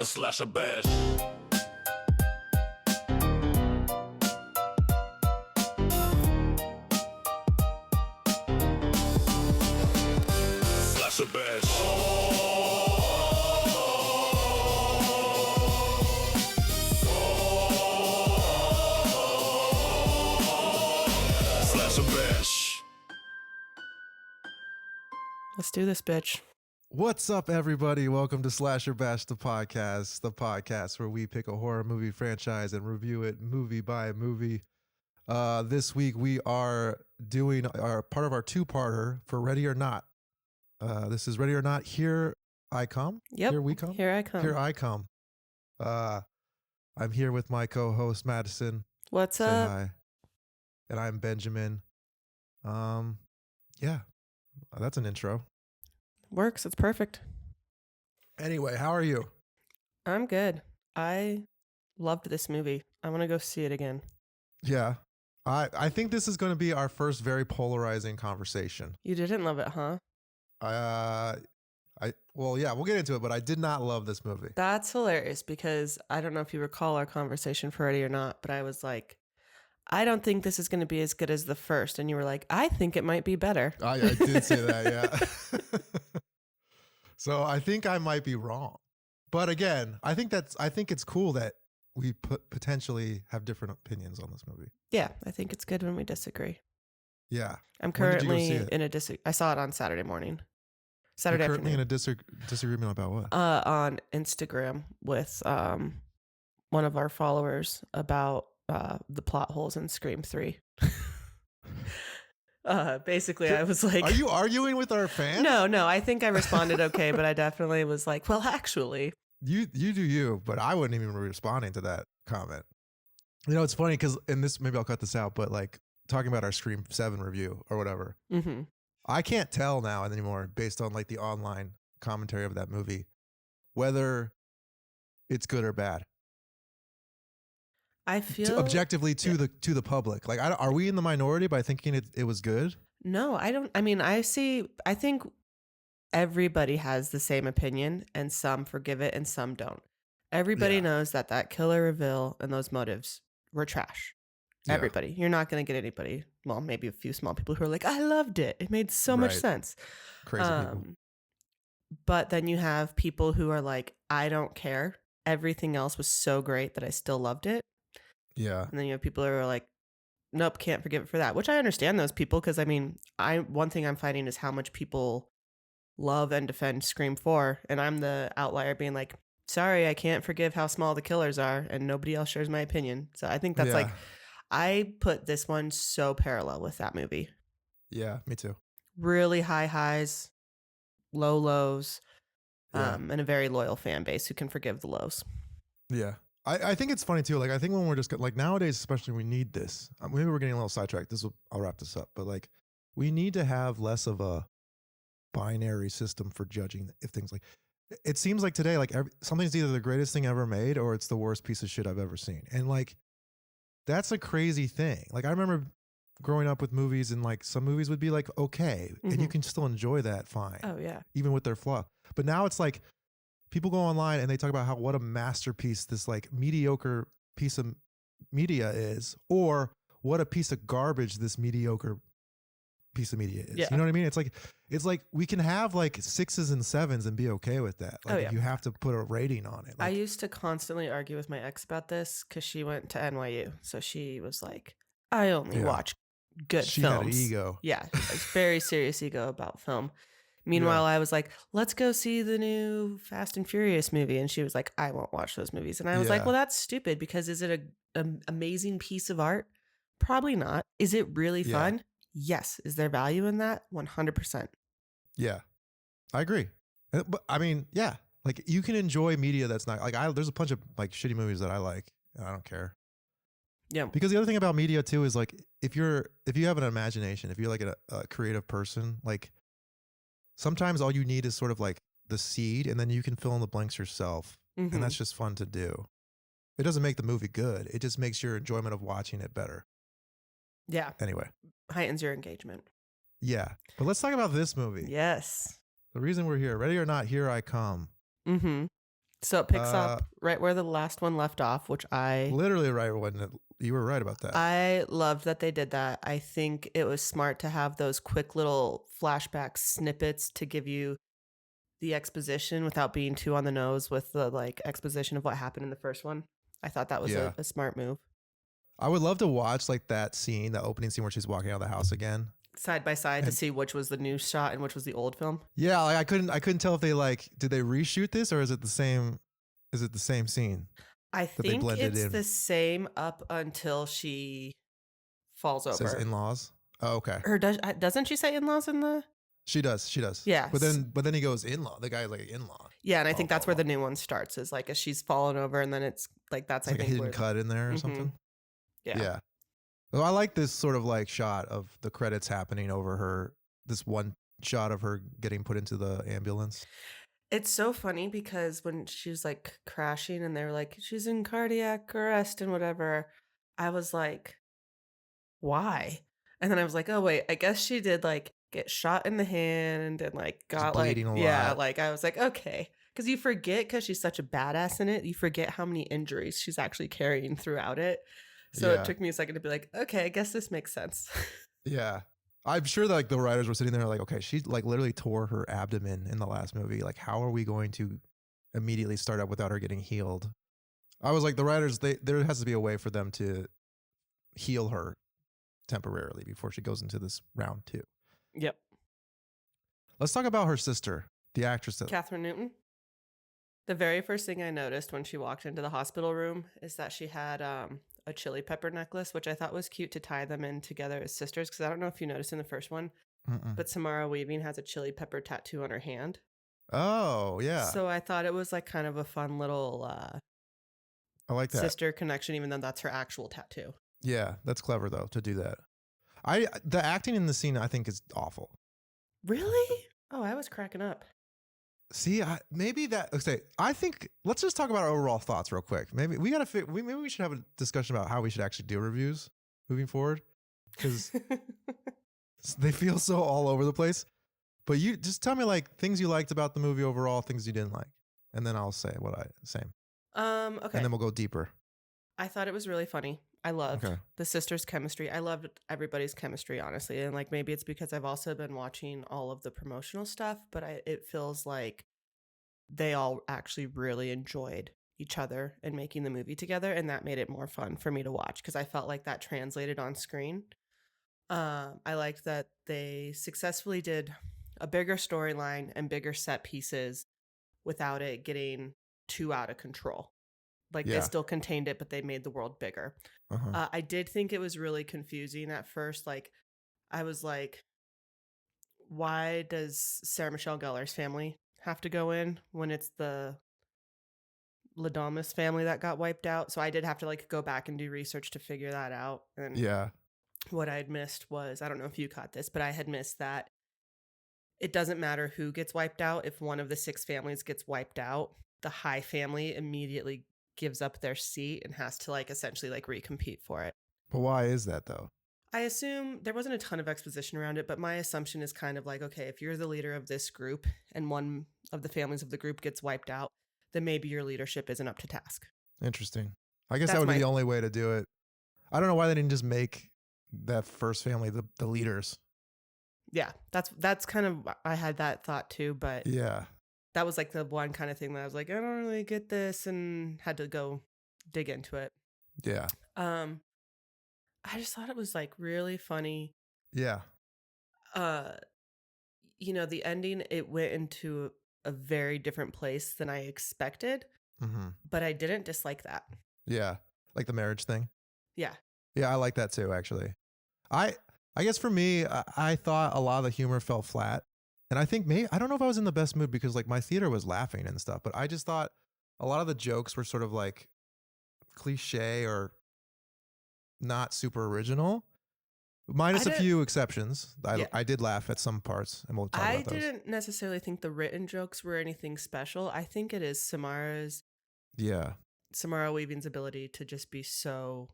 A slasher bash. Slasher bash. Slasher bash. Let's do this, bitch. What's up, everybody? Welcome to Slasher Bash, the podcast where we pick a horror movie franchise and review it movie by movie. This week we are doing our part of our two-parter for Ready or Not. This is Ready or Not. Here I come. Yep. Here we come. Here I come. Here I come. I'm here with my co-host Madison. What's Say up? hi. And I'm Benjamin. Yeah, that's an intro. Works. It's perfect. Anyway, how are you? I'm good. I loved this movie. I want to go see it again. Yeah. I think this is going to be our first very polarizing conversation. You didn't love it, huh? Well, yeah, we'll get into it, but I did not love this movie. That's hilarious because I don't know if you recall our conversation for Ready or Not, but I was like, I don't think this is going to be as good as the first. And you were like, I think it might be better. I did say that, yeah. So I think I might be wrong. But again, I think it's cool that we potentially have different opinions on this movie. Yeah, I think it's good when we disagree. Yeah. I'm When did you go currently see it? in a I saw it on Saturday morning. Saturday You're currently afternoon. in a disagreement about what? On Instagram with one of our followers about the plot holes in Scream 3. Basically, I was like, Are you arguing with our fans? No, I think I responded okay, but I definitely was like, well, actually. You do you, but I wouldn't even be responding to that comment. You know, it's funny because, and this, maybe I'll cut this out, but like talking about our Scream 7 review or whatever, Mm-hmm. I can't tell now anymore based on like the online commentary of that movie whether it's good or bad. I feel Objectively to the public. Like, are we in the minority by thinking it was good? No, I don't. I mean, I think everybody has the same opinion, and some forgive it and some don't. Everybody Yeah. knows that killer reveal and those motives were trash. Yeah. Everybody. You're not going to get anybody, well, maybe a few small people who are like, I loved it. It made so much Right. sense. Crazy people. But then you have people who are like, I don't care. Everything else was so great that I still loved it. Yeah. And then you have people who are like, nope, can't forgive it for that. Which I understand those people because I mean, one thing I'm finding is how much people love and defend Scream 4, and I'm the outlier being like, sorry, I can't forgive how small the killers are, and nobody else shares my opinion. So I think that's Yeah. like, I put this one so parallel with that movie. Yeah, me too. Really high highs, low lows, Yeah. and a very loyal fan base who can forgive the lows. Yeah. I think it's funny too. Like, I think when we're just like nowadays, especially we need this. Maybe we're getting a little sidetracked. I'll wrap this up. But like, we need to have less of a binary system for judging if things like. It seems like today, like something's either the greatest thing ever made or it's the worst piece of shit I've ever seen. And like, that's a crazy thing. Like, I remember growing up with movies, and like some movies would be like okay, and you Mhm. can still enjoy that fine, Oh yeah. even with their flaw. But now it's like people go online and they talk about what a masterpiece this like mediocre piece of media is, or what a piece of garbage this mediocre piece of media is. Yeah. You know what I mean? It's like we can have like 6s and 7s and be okay with that. Like, Oh, if yeah. you have to put a rating on it. I Like, used to constantly argue with my ex about this because she went to NYU. So she was like, I only Yeah. watch good she films. had an ego. Yeah, a very serious ego about film. Meanwhile, I was like, let's go see the new Fast and Furious movie. And she was like, I won't watch those movies. And I was like, Yeah. well, that's stupid because is it an amazing piece of art? Probably not. Is it really Yeah. fun? Yes. Is there value in that? 100%. Yeah, I agree. But I mean, yeah, like you can enjoy media that's not like there's a bunch of like shitty movies that I like and I don't care. Yeah. Because the other thing about media too is like if you have an imagination, if you're like a creative person, like sometimes all you need is sort of like the seed, and then you can fill in the blanks yourself, Mhm. and that's just fun to do. It doesn't make the movie good. It just makes your enjoyment of watching it better. Yeah. Anyway, Heightens your engagement. yeah. But let's talk about this movie. Yes. The reason we're here, Ready or Not, Here I Come. Mm-hmm. So it picks up right where the last one left off, which Literally right when you were right about that. I loved that they did that. I think it was smart to have those quick little flashback snippets to give you the exposition without being too on the nose with the like exposition of what happened in the first one. I thought that was Yeah. a smart move. I would love to watch like that scene, the opening scene where she's walking out of the house again. Side by side to And- see which was the new shot and which was the old film. Yeah, like I couldn't tell if they like did they reshoot this or is it the same scene? I they think blended it's in. the same up until she falls over. Says in-laws. Oh, okay. Or doesn't she say in-laws in the? She does. Yeah. But then he goes in-law. The guy's like in-law. Yeah, and I think that's where Oh. the new one starts. Is like as she's fallen over, and then it's like that's It's like I a think hidden where cut in there or Mhm. something. Yeah. Well, I like this sort of like shot of the credits happening over her. This one shot of her getting put into the ambulance. It's so funny because when she was like crashing and they're like, she's in cardiac arrest and whatever, I was like, why? And then I was like, oh wait, I guess she did like get shot in the hand and like got like bleeding a yeah, lot. like I was like, okay. Because you forget because she's such a badass in it, you forget how many injuries she's actually carrying throughout it. So Yeah. it took me a second to be like, okay, I guess this makes sense. Yeah. I'm sure that like the writers were sitting there like, okay, she like literally tore her abdomen in the last movie. Like, how are we going to immediately start up without her getting healed? I was like, the writers, there has to be a way for them to heal her temporarily before she goes into this round 2. Yep. Let's talk about her sister, the actress that Catherine Newton. The very first thing I noticed when she walked into the hospital room is that she had a chili pepper necklace, which I thought was cute to tie them in together as sisters. Because I don't know if you noticed in the first one, Mm-mm. but Samara Weaving has a chili pepper tattoo on her hand. Oh, yeah. So I thought it was like kind of a fun little I like that. sister connection, even though that's her actual tattoo. Yeah, that's clever though to do that. The acting in the scene I think is awful. Really? Oh, I was cracking up. See, maybe that. Okay, I think let's just talk about our overall thoughts real quick. Maybe we gotta. Maybe we should have a discussion about how we should actually do reviews moving forward because they feel so all over the place. But you just tell me like things you liked about the movie overall, things you didn't like, and then I'll say what I say. Okay. And then we'll go deeper. I thought it was really funny. I loved Okay. the sisters' chemistry. I loved everybody's chemistry, honestly. And like maybe it's because I've also been watching all of the promotional stuff, but it feels like they all actually really enjoyed each other and making the movie together, and that made it more fun for me to watch because I felt like that translated on screen. I liked that they successfully did a bigger storyline and bigger set pieces without it getting too out of control. Like Yeah. they still contained it, but they made the world bigger. Uh-huh. I did think it was really confusing at first. Like, I was like, why does Sarah Michelle Gellar's family have to go in when it's the Ladamus family that got wiped out? So I did have to like go back and do research to figure that out. And Yeah. what I had missed was, I don't know if you caught this, but I had missed that it doesn't matter who gets wiped out. If one of the 6 families gets wiped out, the High family immediately gives up their seat and has to like essentially like recompete for it. But why is that though? I assume there wasn't a ton of exposition around it, but my assumption is kind of like, okay, if you're the leader of this group and one of the families of the group gets wiped out, then maybe your leadership isn't up to task. Interesting. I guess That's that would be my- the only way to do it. I don't know why they didn't just make that first family the leaders. Yeah, that's kind of, I had that thought too, but Yeah. that was like the one kind of thing that I was like, I don't really get this, and had to go dig into it. Yeah. I just thought it was like really funny. Yeah. You know, the ending, it went into a very different place than I expected, Mm-hmm. but I didn't dislike that. Yeah. Like the marriage thing. Yeah. Yeah, I like that too, actually. I guess for me, I thought a lot of the humor fell flat. And I think I don't know if I was in the best mood because like my theater was laughing and stuff, but I just thought a lot of the jokes were sort of like cliche or not super original, minus a didn't- few exceptions. Yeah. I did laugh at some parts and we'll talk I about those. didn't necessarily think the written jokes were anything special. I think it is Samara Weaving's ability to just be so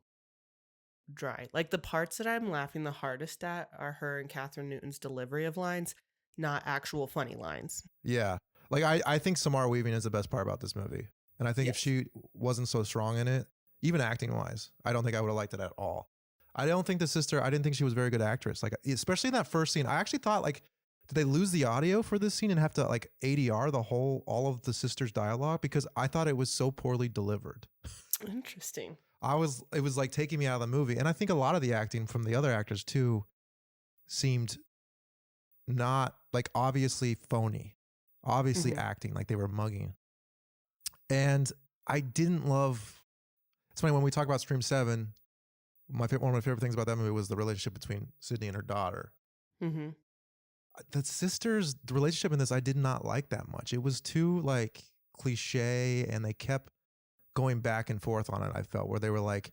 dry. Like the parts that I'm laughing the hardest at are her and Catherine Newton's delivery of lines, not actual funny lines. Yeah. Like I think Samara Weaving is the best part about this movie. And I think if Yes. she wasn't so strong in it, even acting wise, I don't think I would have liked it at all. I don't think I didn't think she was a very good actress. Like, especially in that first scene, I actually thought like, did they lose the audio for this scene and have to like ADR all of the sisters' dialogue? Because I thought it was so poorly delivered. Interesting. It was like taking me out of the movie. And I think a lot of the acting from the other actors too seemed not like obviously phony, obviously Mhm. acting like they were mugging. And I didn't love, it's funny when we talk about Scream 7, one of my favorite things about that movie was the relationship between Sydney and her daughter. Mm-hmm. The relationship in this, I did not like that much. It was too like cliche and they kept going back and forth on it. I felt where they were like,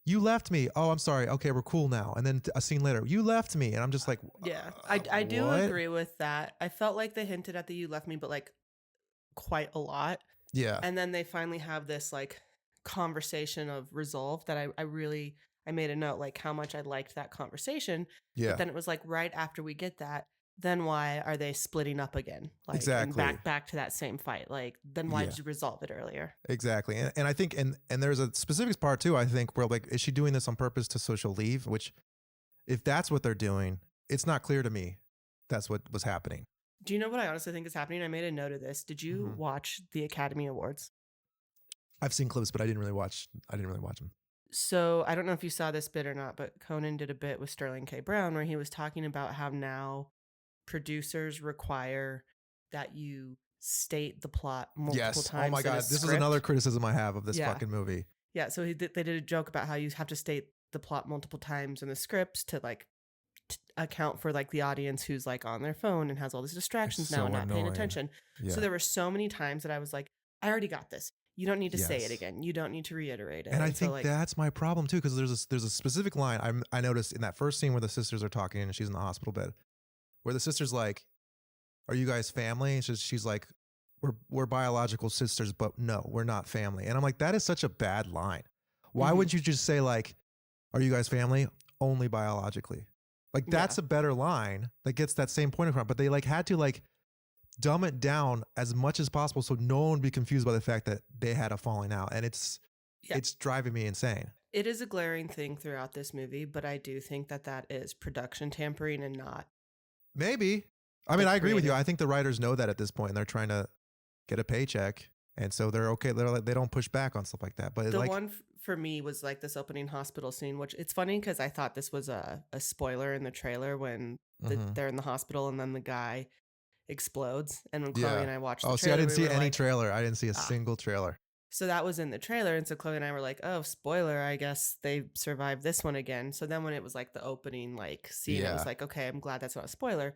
you left me. Oh, I'm sorry. Okay, we're cool now. And then a scene later, you left me. And I'm just like, Yeah, I do what? agree with that. I felt like they hinted at the "you left me," but like quite a lot. Yeah. And then they finally have this like conversation of resolve that I made a note like how much I liked that conversation. Yeah. But then it was like right after we get that, then why are they splitting up again? Like Exactly. and back to that same fight. Like then why Yeah. did you resolve it earlier? Exactly. And I think, and there's a specific part too, I think, where like, is she doing this on purpose to social leave? Which, if that's what they're doing, it's not clear to me that's what was happening. Do you know what I honestly think is happening? I made a note of this. Did you Mhm. watch the Academy Awards? I've seen clips, but I didn't really watch them. So I don't know if you saw this bit or not, but Conan did a bit with Sterling K. Brown where he was talking about how now producers require that you state the plot multiple Yes. times. Oh my in a God. This is script. another criticism I have of this Yeah. fucking movie. Yeah, so they did a joke about how you have to state the plot multiple times in the scripts to like account for like the audience who's like on their phone and has all these distractions It's now so and not paying annoying. attention. Yeah. So there were so many times that I was like, I already got this. You don't need to say it Yes. again. You don't need to reiterate it. And I so, think like, that's my problem too, because there's a specific line I noticed in that first scene where the sisters are talking and she's in the hospital bed, where the sister's like, "Are you guys family?" And she's like, "We're biological sisters, but no, we're not family." And I'm like, that is such a bad line. Why Mhm. wouldn't you just say like, "Are you guys family? Only biologically." Like that's Yeah. a better line that gets that same point across. But they like had to like dumb it down as much as possible so no one would be confused by the fact that they had a falling out, and it's driving me insane. It is a glaring thing throughout this movie, but I do think that is production tampering and not. Maybe. I mean, The I agree with you. creative- I think the writers know that at this point and they're trying to get a paycheck, and so they're okay. They're like, they don't push back on stuff like that. But The like, one for me was like this opening hospital scene, which it's funny because I thought this was a spoiler in the trailer when Mhm. they're in the hospital and then the guy explodes. And when Chloe Yeah. and I watched the oh, see, I trailer, didn't we see were any like, trailer. I didn't see a Ah. single trailer. so that was in the trailer. And so Chloe and I were like, oh, spoiler, I guess they survived this one again. So then when it was like the opening like scene, it Yeah. was like, okay, I'm glad that's not a spoiler.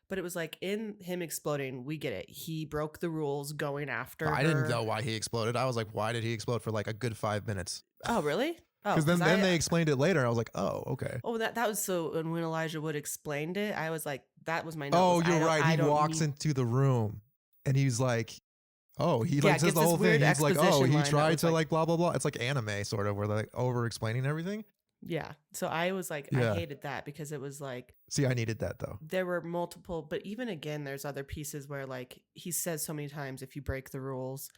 But it was like in him exploding, we get it. He broke the rules going after I her. didn't know why he exploded. I was like, why did he explode for like a good 5 minutes? Oh, really? Oh, Because then I- they explained it later. I was like, oh, okay. Oh, that was so. And when Elijah Wood explained it, I was like, that was my note. Oh, was, I you're don't- right. I He don't walks need- into the room and he's like, oh, he like it says gives the this whole thing. weird He's like, oh, exposition he line that tried was to like- like blah, blah, blah. It's like anime sort of where they're like over explaining everything. Yeah. So I was like, Yeah. I hated that because it was like See, I needed that though. there were multiple, but even again, there's other pieces where like he says so many times, if you break the rules,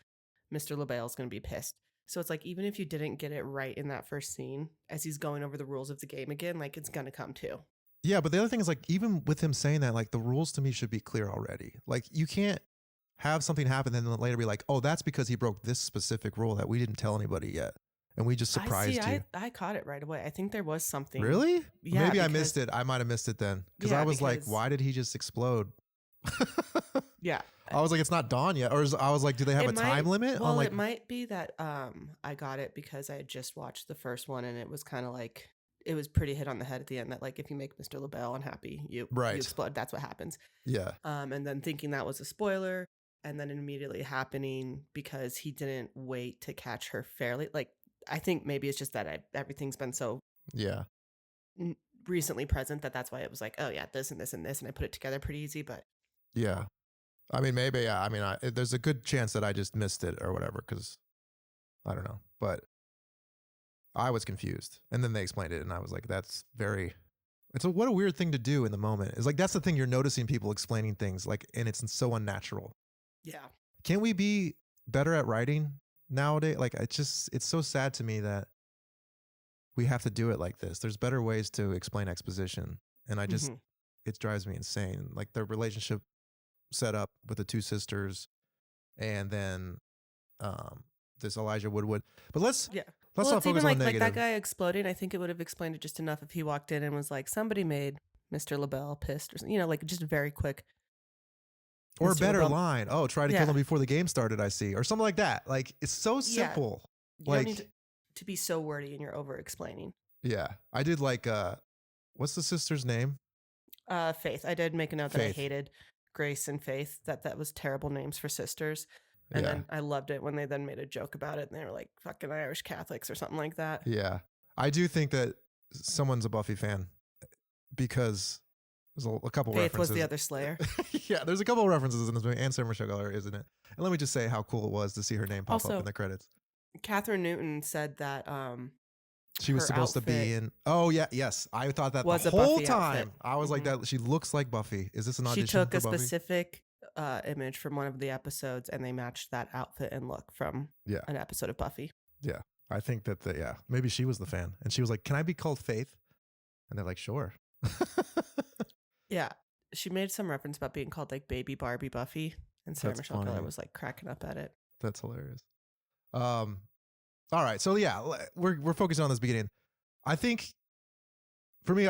Mr. LaBelle's going to be pissed. So it's like, even if you didn't get it right in that first scene, as he's going over the rules of the game again, like it's going to come too. Yeah, but the other thing is like, even with him saying that, like the rules to me should be clear already. Like you can't have something happen and then later be like, oh, that's because he broke this specific rule that we didn't tell anybody yet. And we just surprised you. I caught it right away. I think there was something. Really? Yeah, Maybe I because- missed it. I might have missed it then. Because Yeah, I was like, because- why did he just explode? Yeah. I was like, it's not dawn yet. Or I was like, do they have It a might- time limit? Well, on like, it might be that I got it because I had just watched the first one and it was kind of like it was pretty hit on the head at the end that like if you make Mr. LaBelle unhappy, you Right. explode. That's what happens. yeah. And then thinking that was a spoiler, and then immediately happening because he didn't wait to catch her fairly. Like I think maybe it's just that everything's been so Yeah. recently present that's why it was like, oh yeah, this and this and this, and I put it together pretty easy. But Yeah. I mean, maybe, yeah. I mean, there's a good chance that I just missed it or whatever, because I don't know. But I was confused. And then they explained it, and I was like, that's very, what a weird thing to do in the moment. It's like, that's the thing, you're noticing people explaining things, like, and it's so unnatural. yeah, Can't we be better at writing nowadays. Like it's so sad to me that we have to do it like this. There's better ways to explain exposition, and it drives me insane. Like their relationship set up with the two sisters, and then this Elijah Woodwood. But let's Well, not it's focus even on like the that negative. guy exploding. I think it would have explained it just enough if he walked in and was like, somebody made Mr. LaBelle pissed, or something, like just very quick. Or a Mr. better LaBelle. line. Oh, try to kill Yeah. him before the game started, I see. Or something like that. Like, it's so simple. You don't Like, need to be so wordy and you're over explaining. yeah. I did like, what's the sister's name? Faith. I did make a note that I Faith. hated Grace and Faith, that was terrible names for sisters. And Yeah. then I loved it when they then made a joke about it and they were like fucking Irish Catholics or something like that. Yeah. I do think that someone's a Buffy fan because there's a couple Faith references. was the other Slayer. Yeah, there's a couple of references in this movie, and Sarah Michelle Gellar is in it. And let me just say how cool it was to see her name pop Also, up in the credits. Catherine Newton said that She was her supposed to be outfit in. Oh yeah, yes. I thought that was the a whole Buffy time. outfit. I was like, that. She looks like Buffy. Is this an audition? She took a for Buffy? specific image from one of the episodes and they matched that outfit and look from an episode of Buffy. Yeah, I think that maybe she was the fan, and she was like, "Can I be called Faith?" And they're like, "Sure." Yeah, she made some reference about being called like Baby Barbie Buffy, and Sarah That's Michelle funny. Gellar was like cracking up at it. That's hilarious. All right, so yeah, we're focusing on this beginning. I think, for me,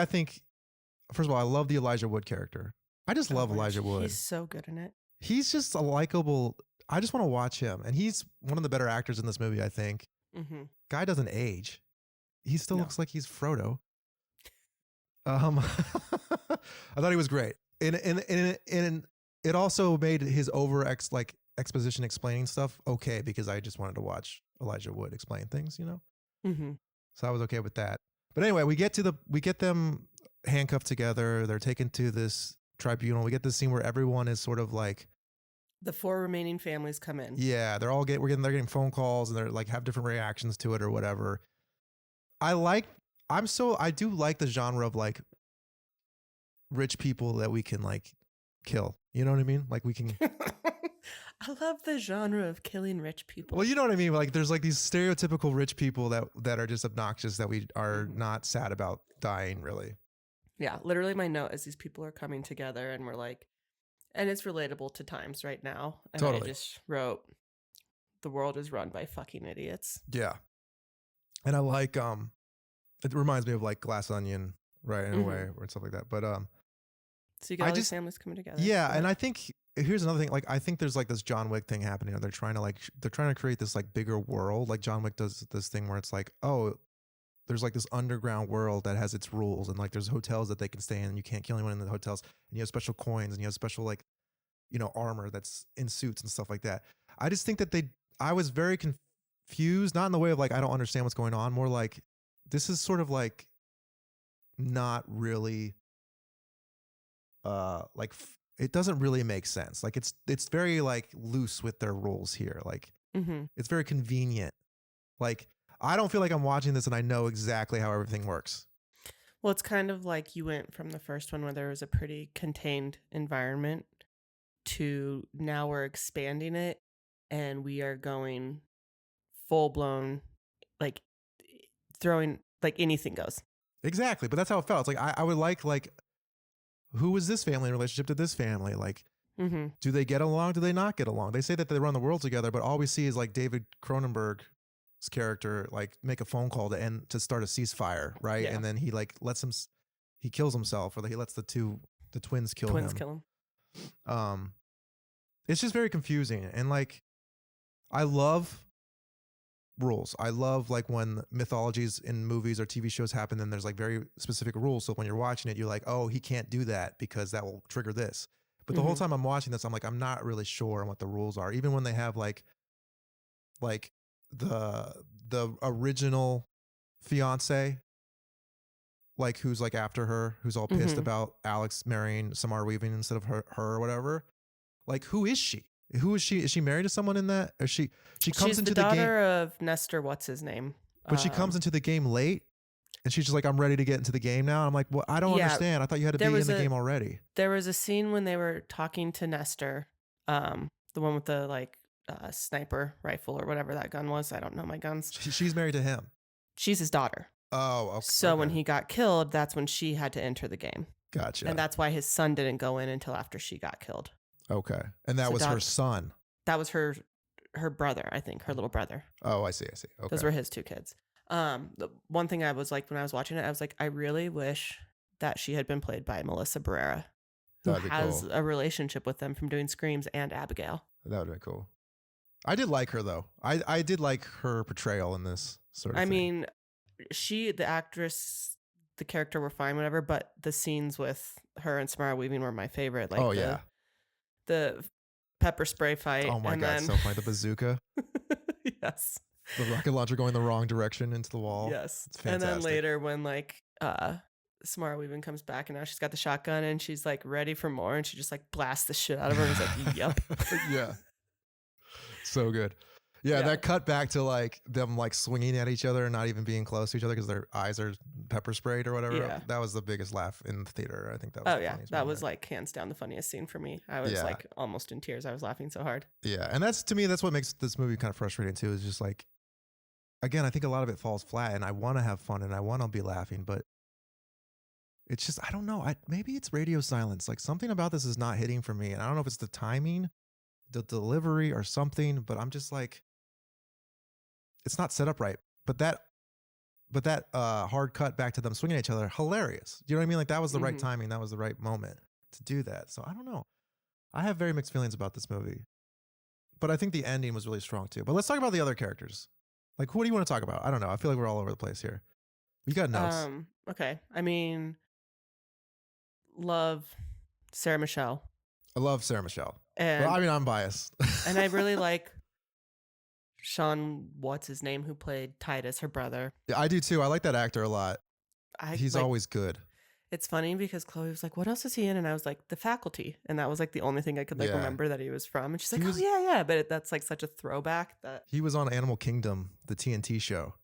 first of all, I love the Elijah Wood character. I just love Elijah Wood. He's so good in it. He's just a likable. I just want to watch him, and he's one of the better actors in this movie. I think. Mm-hmm. Guy doesn't age. He still No. looks like he's Frodo. I thought he was great, and it also made his exposition explaining stuff okay because I just wanted to watch Elijah Wood explain things, Mm-hmm. So I was okay with that. But anyway, we get them handcuffed together. They're taken to this tribunal. We get this scene where everyone is sort of like, The 4 remaining families come in. yeah, they're getting phone calls and they're like have different reactions to it or whatever. I do like the genre of like rich people that we can like kill. You know what I mean? Like we can. I love the genre of killing rich people. Well, you know what I mean? Like there's like these stereotypical rich people that are just obnoxious that we are not sad about dying really. Yeah, literally my note is these people are coming together and we're like, and it's relatable to times right now. And Totally. I just wrote, the world is run by fucking idiots. Yeah. And I like, it reminds me of like Glass Onion, right? In a way or stuff like that. But, so you get all these families coming together. yeah. And I think here's another thing. Like, I think there's like this John Wick thing happening. They're trying to create this like bigger world. Like John Wick does this thing where it's like, oh, there's like this underground world that has its rules. And like, there's hotels that they can stay in and you can't kill anyone in the hotels. And you have special coins and you have special like, armor that's in suits and stuff like that. I just think that I was very confused, not in the way of like, I don't understand what's going on, more like, this is sort of like not really, it doesn't really make sense. Like it's very like loose with their rules here. Like it's very convenient. Like I don't feel like I'm watching this and I know exactly how everything works. Well, it's kind of like you went from the first one where there was a pretty contained environment to now we're expanding it and we are going full blown, like throwing, like anything goes. Exactly. But that's how it felt. It's like, I would like, who is this family in relationship to this family? Like, do they get along? Do they not get along? They say that they run the world together, but all we see is like David Cronenberg's character, like make a phone call to start a ceasefire. Right. Yeah. And then he like he kills himself or he lets the twins kill him. It's just very confusing. And like, I love rules. I love like when mythologies in movies or TV shows happen, then there's like very specific rules. So when you're watching it, you're like, oh, he can't do that because that will trigger this. But the whole time I'm watching this, I'm like, I'm not really sure on what the rules are. Even when they have like the original fiance, like who's like after her, who's all pissed about Alex marrying Samara Weaving instead of her or whatever. Like, who is she? Who is she? Is she married to someone in that? Or she comes She's into the the game daughter of Nestor. What's his name? but she comes into the game late, and she's just like, I'm ready to get into the game now. And I'm like, well, I don't understand. I thought you had to be in the game already. There was a scene when they were talking to Nestor, the one with the like sniper rifle or whatever that gun was. I don't know my guns. She's married to him. She's his daughter. Oh, okay. So when he got killed, that's when she had to enter the game. Gotcha. And that's why his son didn't go in until after she got killed. Okay. And that So was her son. That was her brother, I think, her little brother. Oh, I see. Okay. Those were his two kids. The one thing I was like, when I was watching it, I was like, I really wish that she had been played by Melissa Barrera, who That'd be has cool. a relationship with them from doing Screams and Abigail. That would be cool. I did like her though. I did like her portrayal in this sort of thing. mean, the actress, the character were fine, whatever, but the scenes with her and Samara Weaving were my favorite. Like the pepper spray fight. Oh my and God, then... so funny. The bazooka. Yes. The rocket launcher going the wrong direction into the wall. Yes. It's fantastic. And then later when like Samara Weaving comes back and now she's got the shotgun and she's like ready for more and she just like blasts the shit out of her and is like, yep. Yeah. So good. Yeah, that cut back to like them like swinging at each other and not even being close to each other because their eyes are pepper sprayed or whatever. Yeah. That was the biggest laugh in the theater. I think that was the funniest That moment. was like hands down the funniest scene for me. I was like almost in tears. I was laughing so hard. Yeah, and that's, to me, that's what makes this movie kind of frustrating too, is just like, again, I think a lot of it falls flat and I want to have fun and I want to be laughing, but it's just, I don't know. Maybe it's radio silence. Like something about this is not hitting for me. And I don't know if it's the timing, the delivery or something, but I'm just like, it's not set up right. But that hard cut back to them swinging at each other, hilarious. Do you know what I mean? Like that was the right timing. That was the right moment to do that. So I don't know. I have very mixed feelings about this movie, but I think the ending was really strong too. But let's talk about the other characters. Like, what do you want to talk about? I don't know. I feel like we're all over the place here. You got notes? Okay. I mean, love Sarah Michelle. I love Sarah Michelle. And well, I mean, I'm biased. and I really like Sean, what's his name, who played Titus, her brother. Yeah, I do too. I like that actor a lot. He's like, always good. It's funny because Chloe was like, what else is he in? And I was like, The Faculty. And that was like the only thing I could like remember that he was from. And she's like, oh yeah. But that's like such a throwback that he was on Animal Kingdom, the TNT show.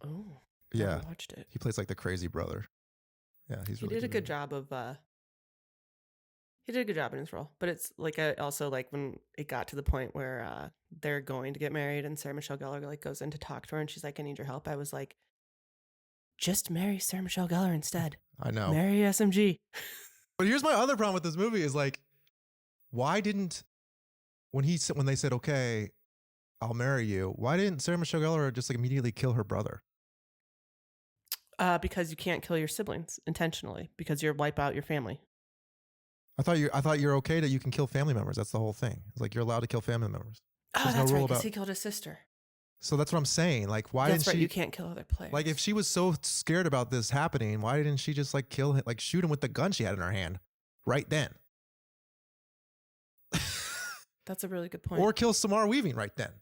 Oh, yeah. I watched it. He plays like the crazy brother. Yeah, he did a good job of he did a good job in his role. But it's like also like when it got to the point where they're going to get married and Sarah Michelle Gellar like goes in to talk to her and she's like, I need your help. I was like, just marry Sarah Michelle Gellar instead. I know. Marry SMG. But here's my other problem with this movie is like, why didn't, when they said, okay, I'll marry you, why didn't Sarah Michelle Gellar just like immediately kill her brother? Because you can't kill your siblings intentionally because you'll wipe out your family. I thought you're okay that you can kill family members. That's the whole thing. It's like you're allowed to kill family members. There's that's right, because he killed his sister. So that's what I'm saying. Like, why didn't she? You can't kill other players. Like, if she was so scared about this happening, why didn't she just like kill him, like shoot him with the gun she had in her hand right then? That's a really good point. Or kill Samara Weaving right then.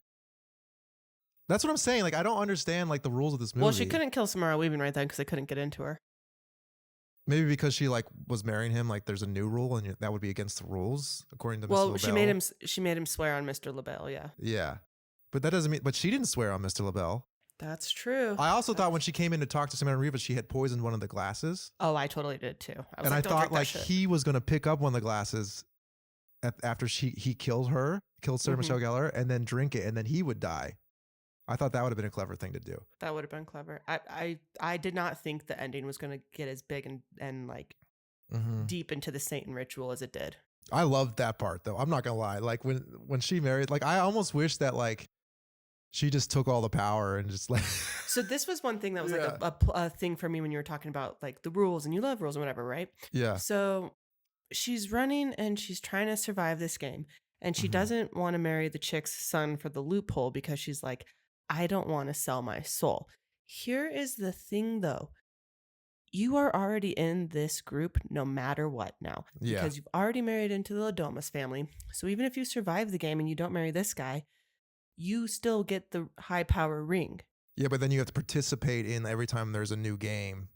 That's what I'm saying. Like, I don't understand like the rules of this movie. Well, she couldn't kill Samara Weaving right then because they couldn't get into her. Maybe because she like was marrying him. Like, there's a new rule, and that would be against the rules according to Mr. LaBelle. Well, she made him swear on Mr. LaBelle. Yeah. Yeah, but that doesn't mean. But she didn't swear on Mr. LaBelle. That's true. I also thought when she came in to talk to Samara Weaving, she had poisoned one of the glasses. Oh, I totally did too. I thought like he was going to pick up one of the glasses after he killed Sarah Michelle Gellar, and then drink it, and then he would die. I thought that would have been a clever thing to do. That would have been clever. I did not think the ending was going to get as big and like deep into the Satan ritual as it did. I loved that part though. I'm not gonna lie. Like when she married, like I almost wish that like she just took all the power and just like. So this was one thing that was like a thing for me when you were talking about like the rules and you love rules and whatever, right? Yeah. So she's running and she's trying to survive this game, and she doesn't want to marry the chick's son for the loophole because she's like, I don't want to sell my soul. Here is the thing though. You are already in this group no matter what now. Yeah. Because you've already married into the Ladomas family. So even if you survive the game and you don't marry this guy, you still get the high power ring. Yeah, but then you have to participate in every time there's a new game.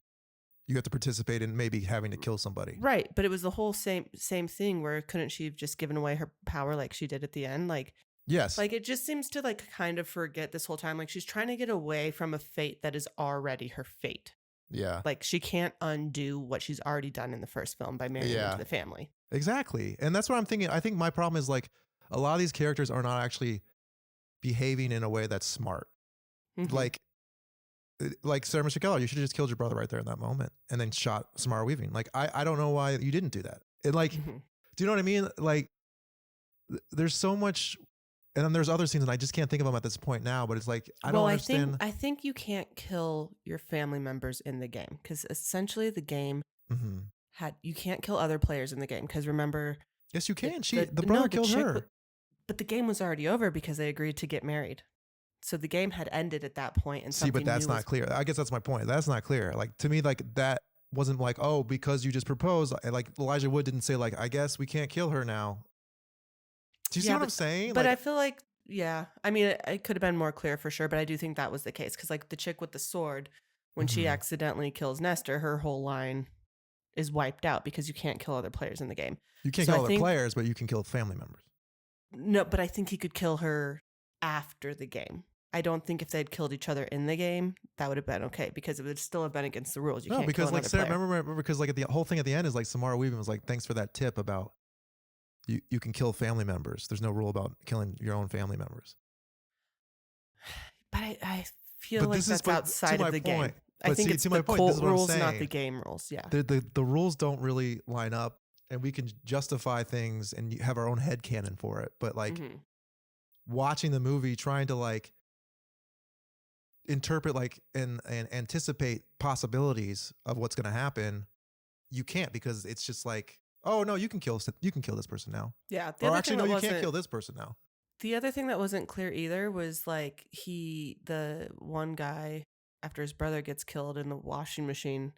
You have to participate in maybe having to kill somebody. Right. But it was the whole same thing where couldn't she have just given away her power like she did at the end? Like, yes. Like it just seems to like kind of forget this whole time. Like she's trying to get away from a fate that is already her fate. Yeah. Like she can't undo what she's already done in the first film by marrying into the family. Exactly. And that's what I'm thinking. I think my problem is like, a lot of these characters are not actually behaving in a way that's smart. Mhm. Like Sarah Michelle Gellar, you should have just killed your brother right there in that moment and then shot Samara Weaving. Like, I don't know why you didn't do that. And like, Mhm. do you know what I mean? Like, there's so much, and then there's other scenes, and I just can't think of them at this point now. But it's like I don't understand. I think you can't kill your family members in the game because essentially the game Mm-hmm. you can't kill other players in the game because remember Yes, you can. The no, brother killed chick her. but the game was already over because they agreed to get married. So the game had ended at that point, and See, but something that's new not clear. I guess that's my point. That's not clear. Like, to me, like, that wasn't like, oh, because you just proposed. Like, Elijah Wood didn't say, like, I guess we can't kill her now. Do you see what I'm saying? But like, I feel like, yeah, I mean, it could have been more clear for sure, but I do think that was the case because, like, the chick with the sword, when she Mhm. accidentally kills Nestor, her whole line is wiped out because you can't kill other players in the game. you can't so kill I other think- players, but you can kill family members. No, but I think he could kill her after the game. I don't think if they'd killed each other in the game, that would have been okay because it would still have been against the rules. You No, can't because kill like another Sarah, player. remember because like the whole thing at the end is like Samara Weaving was like, thanks for that tip about you can kill family members. There's no rule about killing your own family members. But I feel But like this is- that's but outside to my of the point- game. I but think see, it's to the my point, this cult is what I'm rules, not the saying. game rules. Yeah. The rules don't really line up, and we can justify things and have our own headcanon for it. But like Mhm. watching the movie, trying to like interpret like and anticipate possibilities of what's going to happen, you can't, because it's just like, oh no, you can kill this person now, Yeah. or actually no, you can't kill this person now. The other thing that wasn't clear either was like the one guy after his brother gets killed in the washing machine,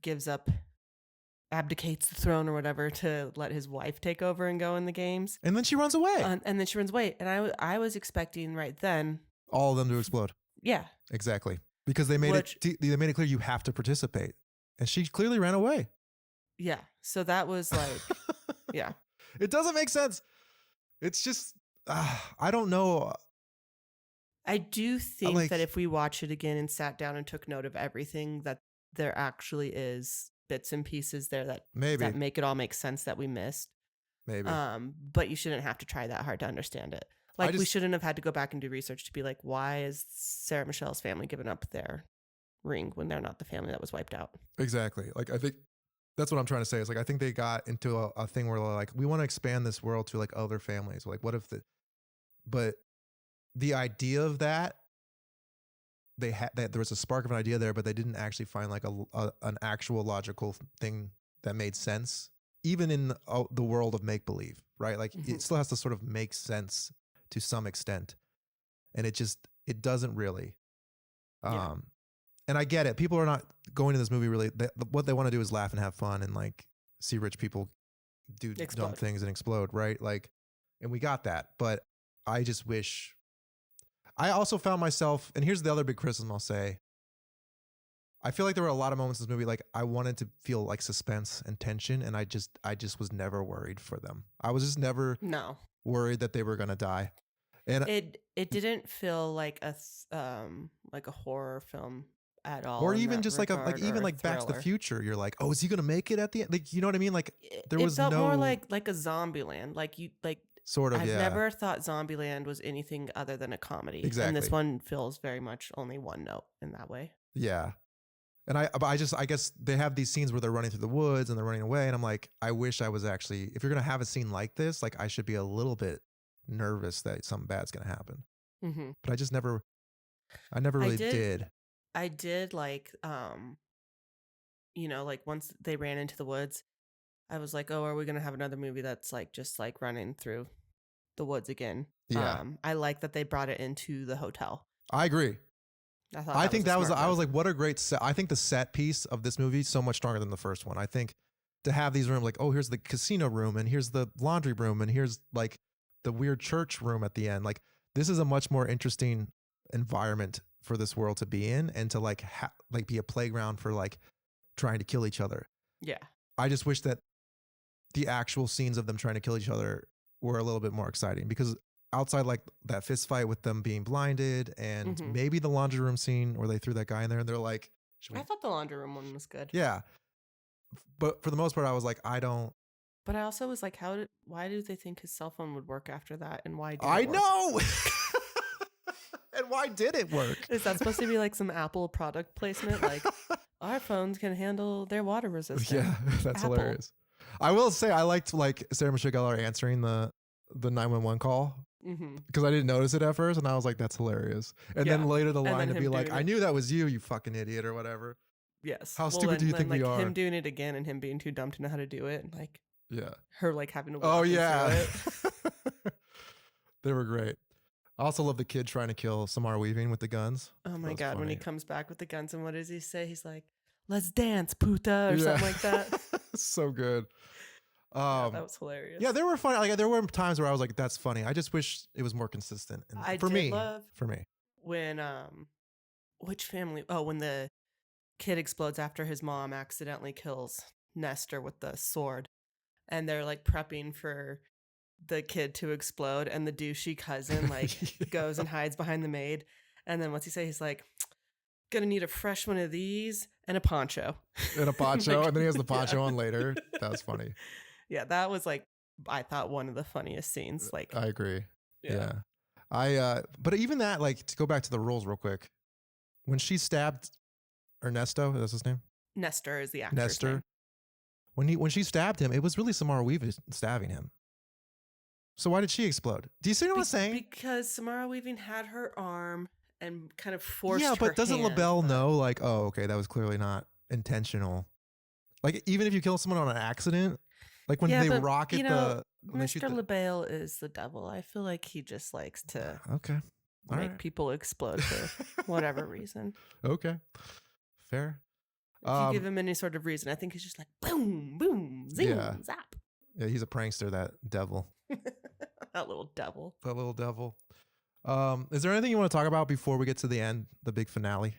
gives up, abdicates the throne or whatever to let his wife take over and go in the games. And then she runs away. And then she runs away. And I was expecting right then, All of them to explode. yeah, Exactly. Because they made they made it clear you have to participate. And she clearly ran away. yeah. So that was like, yeah. It doesn't make sense. It's just, I don't know. I do think like- that if we watch it again and sat down and took note of everything, that there actually is bits and pieces there that Maybe. make it all make sense that we missed. Maybe. But you shouldn't have to try that hard to understand it. Like, we just- shouldn't have had to go back and do research to be like, why is Sarah Michelle's family giving up their ring when they're not the family that was wiped out? Exactly. Like, I think that's what I'm trying to say is like, I think they got into a thing where like, we want to expand this world to like other families. Like, what if but the idea of that, that there was a spark of an idea there, but they didn't actually find like an actual logical thing that made sense, even in the world of make believe, right? Like, Mhm. it still has to sort of make sense to some extent, and it doesn't really. Yeah. And I get it. People are not going to this movie really. What they want to do is laugh and have fun and like see rich people do dumb Explode. things and explode, right? Like, and we got that. But I just wish. I also found myself, and here's the other big criticism I'll say. I feel like there were a lot of moments in this movie like I wanted to feel like suspense and tension, and I just was never worried for them. I was just never No, worried that they were gonna die. And it didn't feel like a horror film at all, or in even that just like regard, even or like Back to the thriller. Future, you're like, oh, is he gonna make it at the end? Like, you know what I mean? Like, there It was felt more no- like a Zombieland. sort of, I've yeah. never thought Zombieland was anything other than a comedy. And Exactly. this one feels very much only one note in that way. Yeah. And I guess they have these scenes where they're running through the woods and they're running away. And I'm like, I wish I was actually, if you're going to have a scene like this, like I should be a little bit nervous that something bad's going to happen. Mm-hmm. But I never really did. I did like, like once they ran into the woods, I was like, oh, are we going to have another movie that's like just like running through the woods again? Yeah. I like that they brought it into the hotel. I agree. I think that was, a smart I was move. like, what a great set. I think the set piece of this movie is so much stronger than the first one. I think to have these rooms like, oh, here's the casino room and here's the laundry room and here's like the weird church room at the end. Like, this is a much more interesting environment for this world to be in and to like be a playground for like trying to kill each other. Yeah. I just wish that the actual scenes of them trying to kill each other were a little bit more exciting, because outside like that fist fight with them being blinded and Mhm. maybe the laundry room scene where they threw that guy in there and they're like, should we? I thought the laundry room one was good. Yeah. But for the most part, I was like, I don't But I also was like, why do they think his cell phone would work after that? And why did I it work? know. And why did it work? Is that supposed to be like some Apple product placement? Like, our phones can handle their water resistance. Yeah, that's Apple. hilarious. I will say I liked like Sarah Michelle Gellar answering the 911 call because I didn't notice it at first, and I was like, "That's hilarious." And then later the And line then to be him like, doing "I it. knew that was you, you fucking idiot," or whatever. Yes. How stupid do you think we are? Him doing it again and him being too dumb to know how to do it, and like Yeah. her like having to. Oh walk him yeah. through it. They were great. I also love the kid trying to kill Samara Weaving with the guns. Oh my That was god! When he funny. comes back with the guns, and what does he say? He's like, "Let's dance, puta," or something like that. So good. Yeah, that was hilarious. Yeah, there were funny. Like there were times where I was like, "That's funny." I just wish it was more consistent. And I for did me, love for me, when which family? Oh, when the kid explodes after his mom accidentally kills Nestor with the sword, and they're like prepping for the kid to explode, and the douchey cousin like goes and hides behind the maid, and then what's he say? He's like, "Gonna need a fresh one of these and a poncho." in a poncho, Like, and then he has the poncho yeah. on later. That was funny. Yeah, that was like, I thought one of the funniest scenes. Like, I agree. yeah. But even that, like, to go back to the rules real quick, when she stabbed Ernesto, that's his name, Nestor is the actor's Nestor. name. When she stabbed him, it was really Samara Weaving stabbing him. So why did she explode? Do you see what I'm saying? Because Samara Weaving had her arm and kind of forced. Yeah, but her doesn't hand, LaBelle but- know? Like, oh, okay, that was clearly not intentional. Like, even if you kill someone on an accident, like when Yeah, they but, rocket you know, when they shoot Mr. LaBelle is the devil. I feel like he just likes to Okay, all make right. people explode for whatever reason. Okay, fair. If you give him any sort of reason, I think he's just like boom, boom, zing, Yeah. zap. Yeah, he's a prankster, that devil. That little devil. That little devil. Is there anything you want to talk about before we get to the end, the big finale?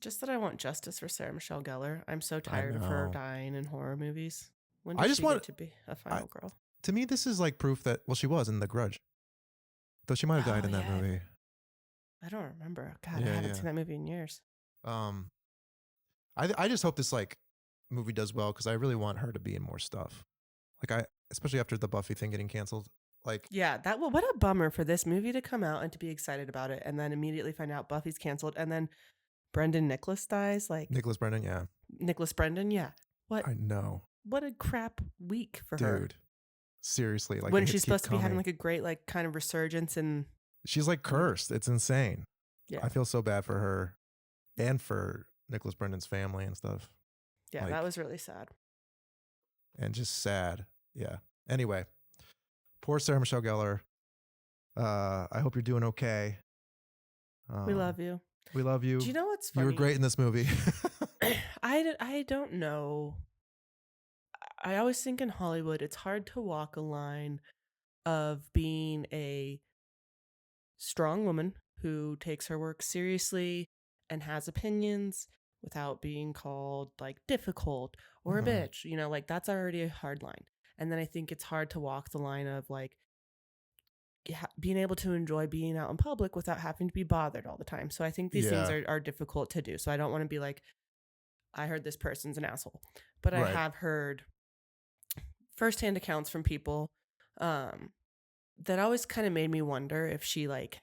Just that I want justice for Sarah Michelle Gellar. I'm so tired of her know. dying in horror movies. When I did just she want- get to be a final girl? To me, this is like proof that, well, she was in The Grudge. Though she might have died Oh, in that yeah. movie. I don't remember. God, Yeah, I haven't yeah. seen that movie in years. I just hope this like movie does well because I really want her to be in more stuff. Like especially after the Buffy thing getting canceled. Like, Yeah, what a bummer for this movie to come out and to be excited about it and then immediately find out Buffy's canceled and then Brendan Nicholas dies. Like Nicholas Brendan, yeah. Nicholas Brendan, yeah. What I know. what a crap week for her. Dude. Seriously. Like When the she's hits keep supposed to be having coming. like a great like kind of resurgence and She's like cursed. It's insane. yeah. I feel so bad for her and for Nicholas Brendan's family and stuff. Yeah, like- that was really sad. And just sad. Yeah. Anyway, poor Sarah Michelle Gellar. I hope you're doing okay. We love you. We love you. Do you know what's You funny? were great in this movie. I don't know. I always think in Hollywood, it's hard to walk a line of being a strong woman who takes her work seriously and has opinions without being called like difficult or a Mhm. bitch. You know, like that's already a hard line. And then I think it's hard to walk the line of like being able to enjoy being out in public without having to be bothered all the time. So I think these things Yeah. are difficult to do. So I don't want to be like, I heard this person's an asshole, but I Right. have heard firsthand accounts from people that always kind of made me wonder if she like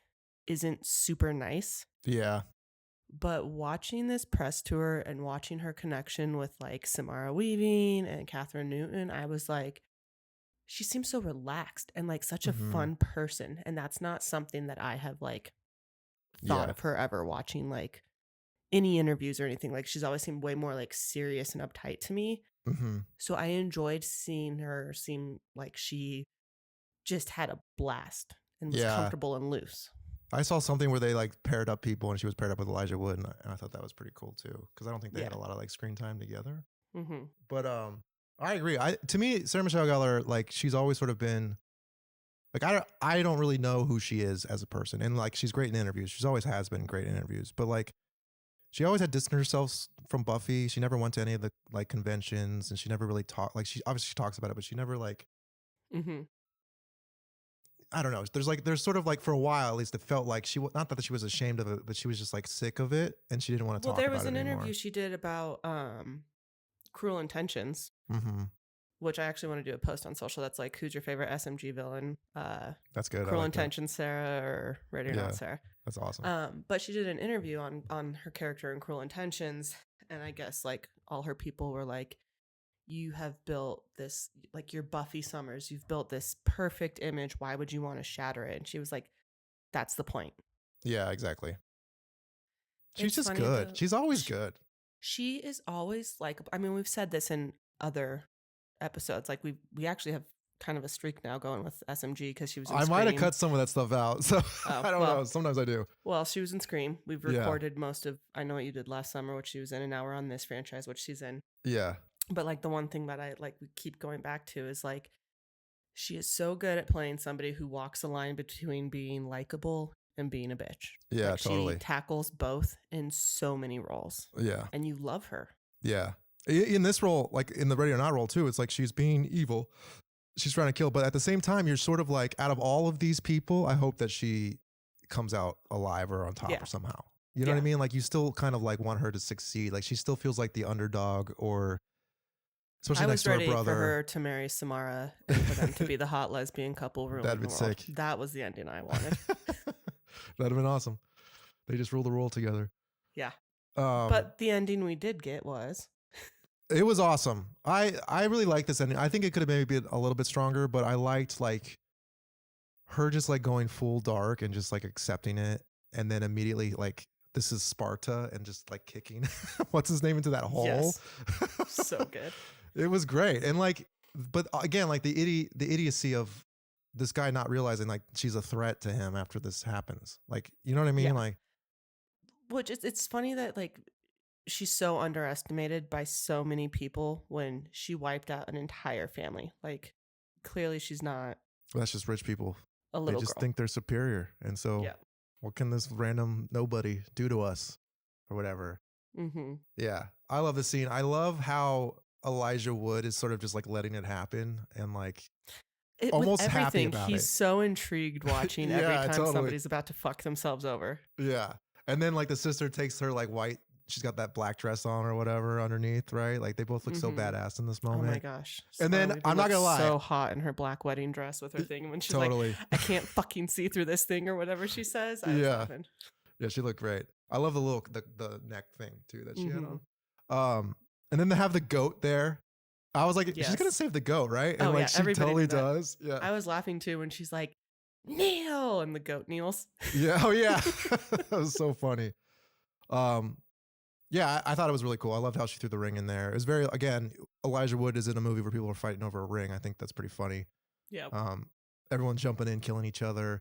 isn't super nice. Yeah. But watching this press tour and watching her connection with like Samara Weaving and Catherine Newton, I was like, she seems so relaxed and like such a Mhm. fun person. And that's not something that I have like thought Yeah. of her ever watching like any interviews or anything. Like she's always seemed way more like serious and uptight to me. Mm-hmm. So I enjoyed seeing her seem like she just had a blast and was Yeah. comfortable and loose. I saw something where they like paired up people and she was paired up with Elijah Wood. And I thought that was pretty cool too. Cause I don't think they had Yeah. a lot of like screen time together. Mm-hmm. But I agree. To me, Sarah Michelle Gellar, like she's always sort of been like I don't really know who she is as a person, and like she's great in interviews. She's always has been great in interviews, but like she always had distanced herself from Buffy. She never went to any of the like conventions, and she never really talked. Like she obviously talks about it, but she never like Mm-hmm. I don't know. There's sort of like for a while at least it felt like not that she was ashamed of it, but she was just like sick of it, and she didn't want to Well, talk there about was it an anymore. interview she did about Cruel Intentions, Mm-hmm. which I actually want to do a post on social. That's like, who's your favorite SMG villain? That's good. I Cruel like that. Intentions Sarah or Ready or Yeah. Not Sarah. That's awesome. But she did an interview on her character in Cruel Intentions, and I guess like all her people were like, you have built this, like, you're Buffy Summers, you've built this perfect image, why would you want to shatter it? And she was like, that's the point. Yeah, exactly. She's It's just funny, good. though, She's always good. she is always like, I mean, we've said this in other episodes, like we actually have kind of a streak now going with SMG because she was in I might have Scream. cut some of that stuff out, so Oh, I don't well. know. Sometimes I do. Well, she was in Scream. We've Yeah. recorded most of I Know What You Did Last Summer, which she was in, and now we're on this franchise, which she's in. Yeah. But like the one thing that I like we keep going back to is like, she is so good at playing somebody who walks a line between being likable and being a bitch. Yeah, like, totally. She tackles both in so many roles, Yeah. and you love her. Yeah. In this role, like in the Ready or Not role too, it's like she's being evil. She's trying to kill, but at the same time, you're sort of like, out of all of these people, I hope that she comes out alive or on top Yeah. or somehow. You know what I Yeah. mean? Like, you still kind of like want her to succeed. Like, she still feels like the underdog, or especially I next was to her ready brother. for her to marry Samara and for them to be the hot lesbian couple ruling That'd the be world. sick. That was the ending I wanted. That'd have been awesome. They just rule the world together. Yeah. But But the ending we did get was it was awesome. I really liked this ending. I think it could have maybe been a little bit stronger, but I liked like her just like going full dark and just like accepting it, and then immediately like, this is Sparta, and just like kicking what's his name into that hole. Yes. So good. It was great. And like, but again, like the idiocy of this guy not realizing like she's a threat to him after this happens. Like, you know what I mean? Yeah. Like, Which it's funny that like she's so underestimated by so many people when she wiped out an entire family. Like, clearly she's not that's just rich people. a They little just girl. think they're superior. And so Yeah. what can this random nobody do to us or whatever? Mm-hmm. Yeah. I love the scene. I love how Elijah Wood is sort of just like letting it happen and like, almost with happy everything, about he's it. so intrigued watching every Yeah, time totally. somebody's about to fuck themselves over. yeah. And then like the sister takes her like white, she's got that black dress on or whatever underneath, right? Like they both look so Mhm. badass in this Oh moment. my gosh. And then, We've I'm not looked gonna lie. so hot in her black wedding dress with her thing. When she's like, Totally. I can't fucking see through this thing or whatever she says. I was Yeah. laughing. Yeah, she looked great. I love the little the neck thing too that she had Mhm. on. And then to have the goat there, I was like, she's Yes. gonna save the goat, right? And Oh, like yeah, she everybody totally did that. does. Yeah. I was laughing too when she's like, kneel, and the goat kneels. Yeah. Oh yeah. That was so funny. Yeah, I thought it was really cool. I loved how she threw the ring in there. It was very, again, Elijah Wood is in a movie where people are fighting over a ring. I think that's pretty funny. Yeah. Everyone jumping in, killing each other.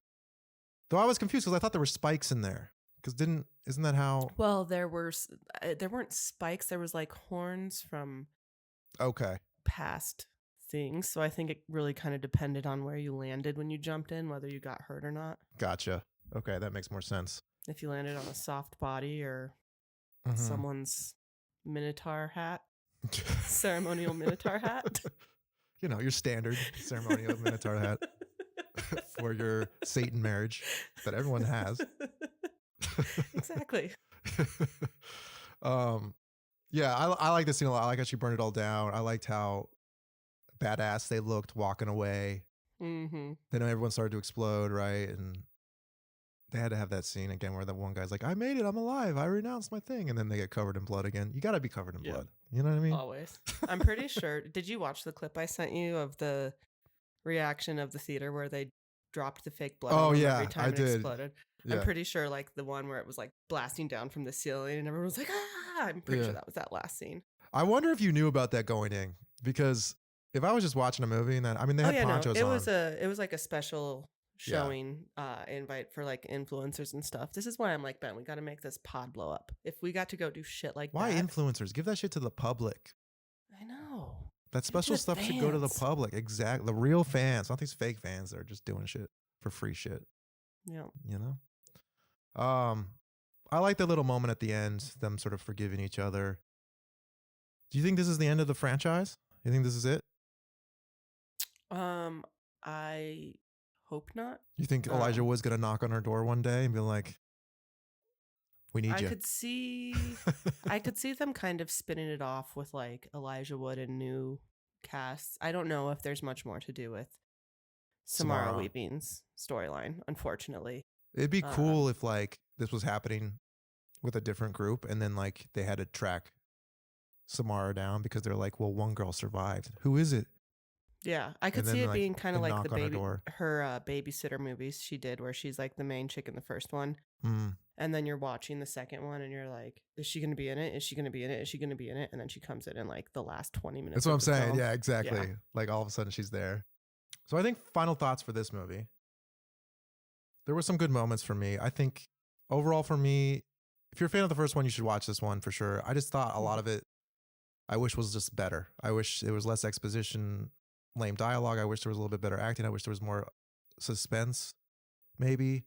Though I was confused because I thought there were spikes in there. Because isn't that how? Well, there weren't spikes. There was like horns from Okay. past things. So I think it really kind of depended on where you landed when you jumped in, whether you got hurt or not. Gotcha. Okay, that makes more sense. If you landed on a soft body or Mhm. someone's minotaur hat, ceremonial minotaur hat. You know, your standard ceremonial minotaur hat for your Satan marriage that everyone has. Exactly. Yeah, I like this scene a lot. I like how she burned it all down. I liked how badass they looked walking away. Mm-hmm. Then everyone started to explode, right? And they had to have that scene again where the one guy's like, I made it, I'm alive, I renounced my thing. And then they get covered in blood again. You got to be covered in Yeah. blood. You know what I mean? Always. I'm pretty sure. Did you watch the clip I sent you of the reaction of the theater where they dropped the fake blood Oh, on them yeah, every time I it did. exploded? Yeah. I'm pretty sure like the one where it was like blasting down from the ceiling and everyone was like, ah! I'm pretty Yeah. sure that was that last scene. I wonder if you knew about that going in, because if I was just watching a movie and then, I mean, they had ponchos it on. it was like a special showing invite for like influencers and stuff. This is why I'm like, Ben, we got to make this pod blow up. If we got to go do shit like Why that. influencers? Give that shit to the public. I know. That special the stuff should go to the fans. public. Exactly. The real fans, not these fake fans that are just doing shit for free shit, Yeah. you know? I like the little moment at the end, them sort of forgiving each other. Do you think this is the end of the franchise? You think this is it? I hope not. You think Elijah Wood's going to knock on her door one day and be like, we need I you? could see I could see them kind of spinning it off with like Elijah Wood and new casts. I don't know if there's much more to do with Samara Samara. Weaving's storyline, unfortunately. It'd be cool if like this was happening with a different group and then like they had to track Samara down because they're like, well, one girl survived. Who is it? Yeah, I could And then, see it like, being kind of they like the knock on her door. her babysitter movies she did, where she's like the main chick in the first one, Mm. and then you're watching the second one, and you're like, is she going to be in it? Is she going to be in it? Is she going to be in it? And then she comes in like the last 20 minutes. That's what I'm of the saying. film. Yeah, exactly. Yeah. Like all of a sudden she's there. So I think final thoughts for this movie. There were some good moments for me. I think overall for me, if you're a fan of the first one, you should watch this one for sure. I just thought a lot of it, I wish was just better. I wish there was less exposition, lame dialogue. I wish there was a little bit better acting. I wish there was more suspense, maybe.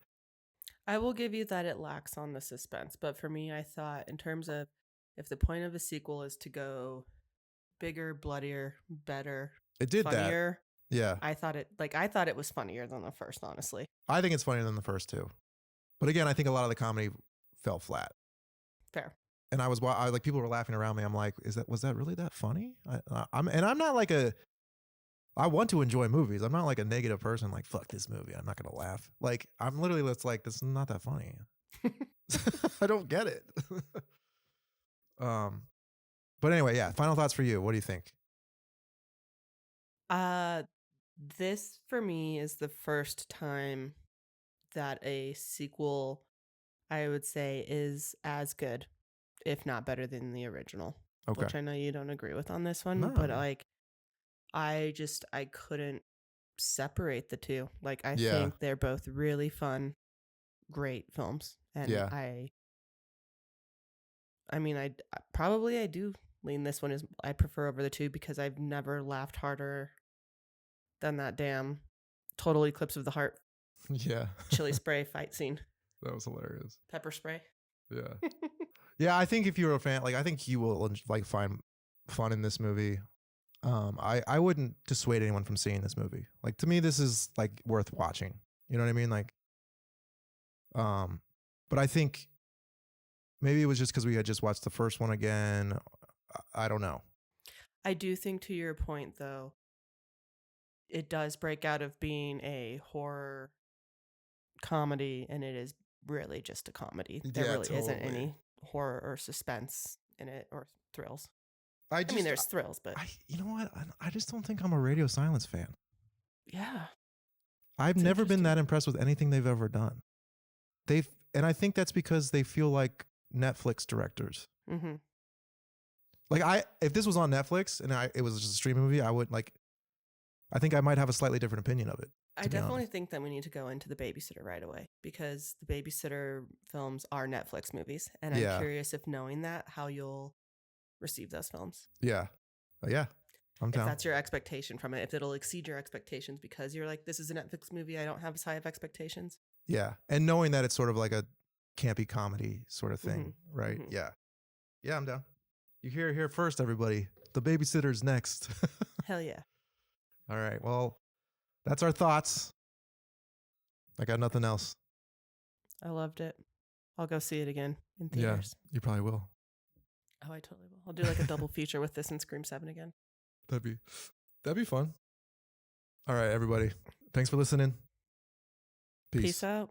I will give you that it lacks on the suspense, but for me, I thought in terms of if the point of a sequel is to go bigger, bloodier, better, It did that. funnier, Yeah. I thought it was funnier than the first, honestly. I think it's funnier than the first two. But again, I think a lot of the comedy fell flat. Fair. And I was like, people were laughing around me. I'm like, was that really that funny? I'm not like I want to enjoy movies. I'm not like a negative person. Like, fuck this movie. I'm not gonna laugh. Like, I'm literally just like, this is not that funny. I don't get it. But anyway, yeah. Final thoughts for you. What do you think? This for me is the first time that a sequel, I would say, is as good, if not better than the original. Okay. Which I know you don't agree with on this one, No. but like, I couldn't separate the two. Like, I Yeah. think they're both really fun, great films, and Yeah. I mean, I do lean this one as I prefer over the two because I've never laughed harder than that damn Total Eclipse of the Heart Yeah. chili spray fight scene. That was hilarious. Pepper spray. Yeah. Yeah. I think if you're a fan, like, I think you will like find fun in this movie. I wouldn't dissuade anyone from seeing this movie. Like, to me, this is like worth watching. You know what I mean? Like, but I think maybe it was just because we had just watched the first one again. I don't know. I do think, to your point, though, it does break out of being a horror comedy, and it is really just a comedy. There really isn't totally. any horror or suspense in it or thrills. I mean, there's thrills, but you know what? I just don't think I'm a Radio Silence fan. yeah. I've It's never been interesting. that impressed with anything they've ever done. And I think that's because they feel like Netflix directors. Mm-hmm. Like, if this was on Netflix and it was just a streaming movie, I think I might have a slightly different opinion of it. I definitely think that we need to go into The Babysitter right away because the Babysitter films are Netflix movies. And Yeah. I'm curious, if knowing that, how you'll receive those films. Yeah. Yeah. I'm If down. that's your expectation from it, if it'll exceed your expectations because you're like, this is a Netflix movie, I don't have as high of expectations. Yeah. And knowing that it's sort of like a campy comedy sort of thing, right? Mhm. Yeah. Yeah, I'm down. You hear it here first, everybody. The Babysitter's next. Hell yeah. All right. Well, that's our thoughts. I got nothing else. I loved it. I'll go see it again in Yeah, theaters. you probably will. Oh, I totally will. I'll do like a double feature with this and Scream 7 again. That'd be fun. All right, everybody. Thanks for listening. Peace. Peace out.